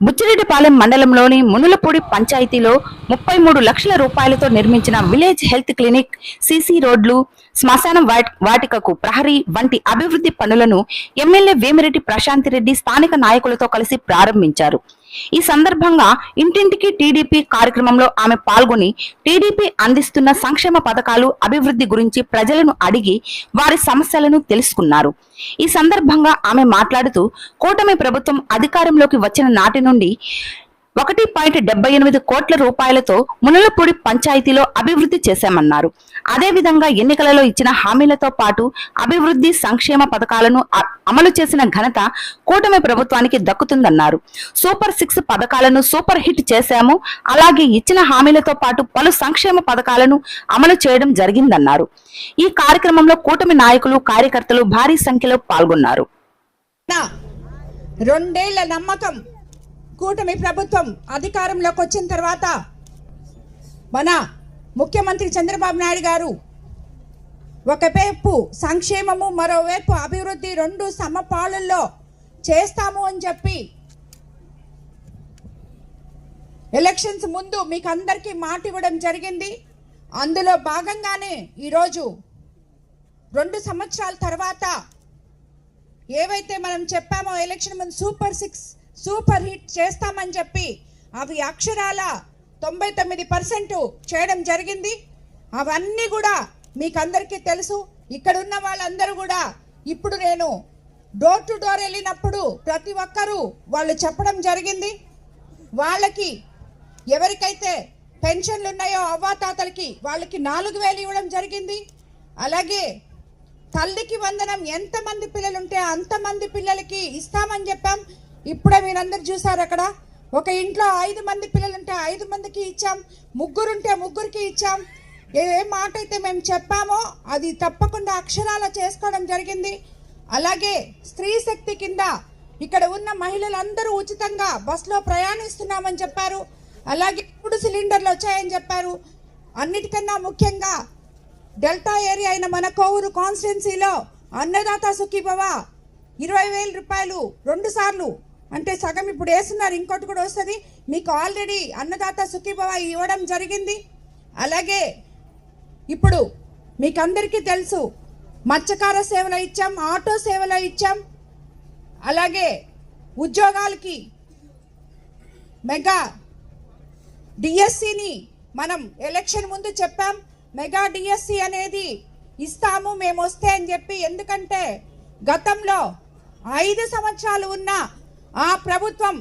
బుచ్చిరెడ్డిపాలెం మండలంలోని మునులపూడి పంచాయతీలో 33 లక్షల రూపాయలతో నిర్మించిన విలేజ్ హెల్త్ క్లినిక్, సీసీ రోడ్లు, శ్మశాన వాటికకు ప్రహరీ వంటి అభివృద్ధి పనులను ఎమ్మెల్యే వేమిరెడ్డి ప్రశాంతిరెడ్డి స్థానిక నాయకులతో కలిసి ప్రారంభించారు. ఈ సందర్భంగా ఇంటింటికి టీడీపీ కార్యక్రమంలో ఆమె పాల్గొని టీడీపీ అందిస్తున్న సంక్షేమ పథకాలు, అభివృద్ధి గురించి ప్రజలను అడిగి వారి సమస్యలను తెలుసుకున్నారు. ఈ సందర్భంగా ఆమె మాట్లాడుతూ కూటమి ప్రభుత్వం అధికారంలోకి వచ్చిన నాటి నుండి 1.78 కోట్ల రూపాయలతో మునులపూడి పంచాయతీలో అభివృద్ధి చేశామన్నారు. అదేవిధంగా ఎన్నికలలో ఇచ్చిన హామీలతో పాటు అభివృద్ధి సంక్షేమ పథకాలను అమలు చేసిన ఘనత కూటమి ప్రభుత్వానికి దక్కుతుందన్నారు. సూపర్ 6 పథకాలను సూపర్ హిట్ చేశాము. అలాగే ఇచ్చిన హామీలతో పాటు పలు సంక్షేమ పథకాలను అమలు చేయడం జరిగిందన్నారు. ఈ కార్యక్రమంలో కూటమి నాయకులు, కార్యకర్తలు భారీ సంఖ్యలో పాల్గొన్నారు. 2 ఏళ్ల నమ్మకం కూటమి ప్రభుత్వం అధికారంలోకి వచ్చిన తర్వాత మన ముఖ్యమంత్రి చంద్రబాబు నాయుడు గారు ఒకవైపు సంక్షేమము, మరోవైపు అభివృద్ధి 2 సమపాళల్లో చేస్తాము అని చెప్పి ఎలక్షన్స్ ముందు మీకు అందరికీ మాట ఇవ్వడం జరిగింది. అందులో భాగంగానే ఈరోజు 2 సంవత్సరాల తర్వాత ఏవైతే మనం చెప్పామో ఎలక్షన్ ముందు సూపర్ 6 సూపర్ హిట్ చేస్తామని చెప్పి అవి అక్షరాల 99% చేయడం జరిగింది. అవన్నీ కూడా మీకు అందరికీ తెలుసు. ఇక్కడ ఉన్న వాళ్ళందరూ కూడా ఇప్పుడు నేను డోర్ టు డోర్ వెళ్ళినప్పుడు ప్రతి ఒక్కరూ వాళ్ళు చెప్పడం జరిగింది. వాళ్ళకి ఎవరికైతే పెన్షన్లు ఉన్నాయో అవ్వాతాతలకి వాళ్ళకి 4,000 ఇవ్వడం జరిగింది. అలాగే తల్లికి వందనం ఎంతమంది పిల్లలు ఉంటే అంతమంది పిల్లలకి ఇస్తామని చెప్పాం. ఇప్పుడే మీరందరూ చూసారు, అక్కడ ఒక ఇంట్లో 5 మంది పిల్లలుంటే 5 మందికి ఇచ్చాం, 3 ఉంటే 3కి ఇచ్చాం. ఏ మాట అయితే మేము చెప్పామో అది తప్పకుండా అక్షరాల చేసుకోవడం జరిగింది. అలాగే స్త్రీ శక్తి కింద ఇక్కడ ఉన్న మహిళలందరూ ఉచితంగా బస్సులో ప్రయాణిస్తున్నామని చెప్పారు. అలాగే 3 సిలిండర్లు వచ్చాయని చెప్పారు. అన్నిటికన్నా ముఖ్యంగా డెల్టా ఏరియా అయిన మన కోవూరు కాన్స్టిట్యున్సీలో అన్నదాత సుఖీభవ 20,000 రూపాయలు 2 సార్లు, అంటే సగం ఇప్పుడు వేస్తున్నారు, ఇంకోటి కూడా వస్తుంది. మీకు ఆల్రెడీ అన్నదాత సుఖీభవ ఇవ్వడం జరిగింది. అలాగే ఇప్పుడు మీకు అందరికీ తెలుసు మత్స్యకార సేవలు ఇచ్చాం, ఆటో సేవలు ఇచ్చాం. అలాగే ఉద్యోగాలకి మెగా డిఎస్సిని మనం ఎలక్షన్ ముందు చెప్పాం. మెగా డిఎస్సి అనేది ఇస్తాము మేము వస్తే అని చెప్పి. ఎందుకంటే గతంలో 5 సంవత్సరాలు ఉన్న ఆ ప్రభుత్వం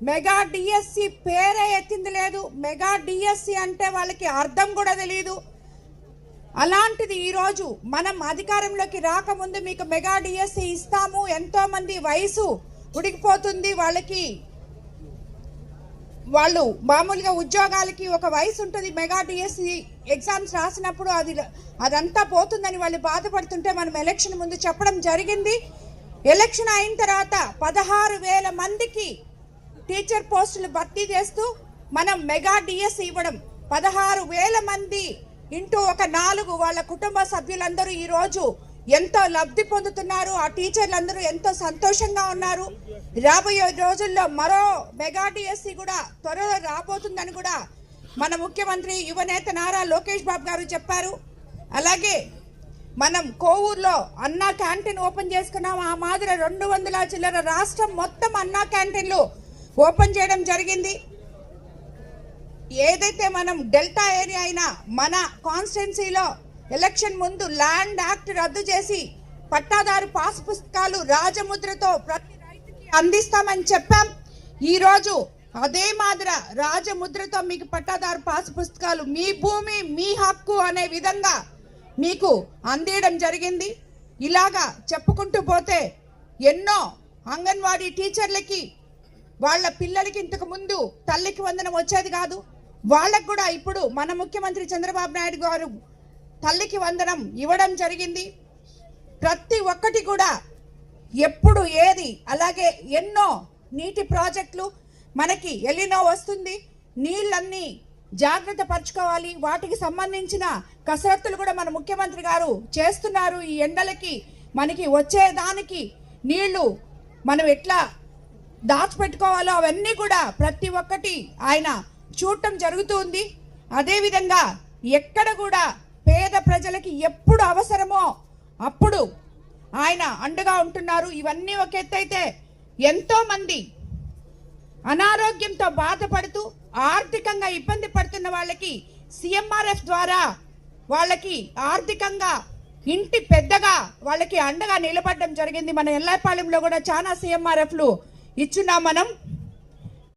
మెగా డిఎస్సి పేరే ఎత్తింది లేదు. మెగా డిఎస్సి అంటే వాళ్ళకి అర్థం కూడా తెలియదు. అలాంటిది ఈరోజు మనం అధికారంలోకి రాకముందు మీకు మెగా డిఎస్సి ఇస్తాము. ఎంతోమంది వయసు ఉడికిపోతుంది, వాళ్ళు మామూలుగా ఉద్యోగాలకి ఒక వయసు ఉంటుంది. మెగా డిఎస్సి ఎగ్జామ్స్ రాసినప్పుడు అదంతా పోతుందని వాళ్ళు బాధపడుతుంటే మనం ఎలక్షన్ ముందు చెప్పడం జరిగింది. ఎలక్షన్ అయిన తర్వాత 16,000 మందికి టీచర్ పోస్టులు భర్తీ చేస్తూ మనం మెగా డిఎస్సి ఇవ్వడం. 16,000 మంది ఇంటూ ఒక 4 వాళ్ళ కుటుంబ సభ్యులందరూ ఈరోజు ఎంతో లబ్ధి పొందుతున్నారు. ఆ టీచర్లందరూ ఎంతో సంతోషంగా ఉన్నారు. రాబోయే రోజుల్లో మరో మెగా డిఎస్సి కూడా త్వరలో రాబోతుందని కూడా మన ముఖ్యమంత్రి యువనేత నారా లోకేష్ బాబు గారు చెప్పారు. అలాగే మనం కోవూరులో అన్నా క్యాంటీన్ ఓపెన్ చేసుకున్నాం. ఆ మాదిరి 200 చిల్లర రాష్ట్రం మొత్తం అన్నా క్యాంటీన్లు ఓపెన్ చేయడం జరిగింది. ఏదైతే మనం డెల్టా ఏరియా అయినా మన కాన్స్టిట్యున్సీలో ఎలక్షన్ ముందు ల్యాండ్ యాక్ట్ రద్దు చేసి పట్టాదారు పాస్ పుస్తకాలు రాజముద్రతో ప్రతి రైతుకి అందిస్తామని చెప్పాం. ఈరోజు అదే మాదిరి రాజముద్రతో మీకు పట్టాదారు పాస్ పుస్తకాలు, మీ భూమి మీ హక్కు అనే విధంగా మీకు అందియడం జరిగింది. ఇలాగా చెప్పుకుంటూ పోతే ఎన్నో అంగన్వాడీ టీచర్లకి వాళ్ళ పిల్లలకి ఇంతకు ముందు తల్లికి వందనం వచ్చేది కాదు. వాళ్ళకు కూడా ఇప్పుడు మన ముఖ్యమంత్రి చంద్రబాబు నాయుడు గారు తల్లికి వందనం ఇవ్వడం జరిగింది. ప్రతి ఒక్కటి కూడా ఎప్పుడు ఏది. అలాగే ఎన్నో నీటి ప్రాజెక్టులు మనకి ఎలినో వస్తుంది, నీళ్ళన్నీ జాగ్రత్త పరచుకోవాలి. వాటికి సంబంధించిన కసరత్తులు కూడా మన ముఖ్యమంత్రి గారు చేస్తున్నారు. ఈ ఎండలకి మనకి వచ్చేదానికి నీళ్లు మనం ఎట్లా దాచిపెట్టుకోవాలో అవన్నీ కూడా ప్రతి ఒక్కటి ఆయన చూడటం జరుగుతుంది. అదేవిధంగా ఎక్కడ కూడా పేద ప్రజలకి ఎప్పుడు అవసరమో అప్పుడు ఆయన అండగా ఉంటున్నారు. ఇవన్నీ ఒక ఎత్తు అయితే ఎంతోమంది అనారోగ్యంతో బాధపడుతూ ఆర్థికంగా ఇబ్బంది పడుతున్న వాళ్ళకి సిఎంఆర్ఎఫ్ ద్వారా వాళ్ళకి ఆర్థికంగా ఇంటి పెద్దగా వాళ్ళకి అండగా నిలబడడం జరిగింది. మన ఎల్లాపాలెంలో కూడా చాలా సిఎంఆర్ఎఫ్లు ఇచ్చున్నాం మనం.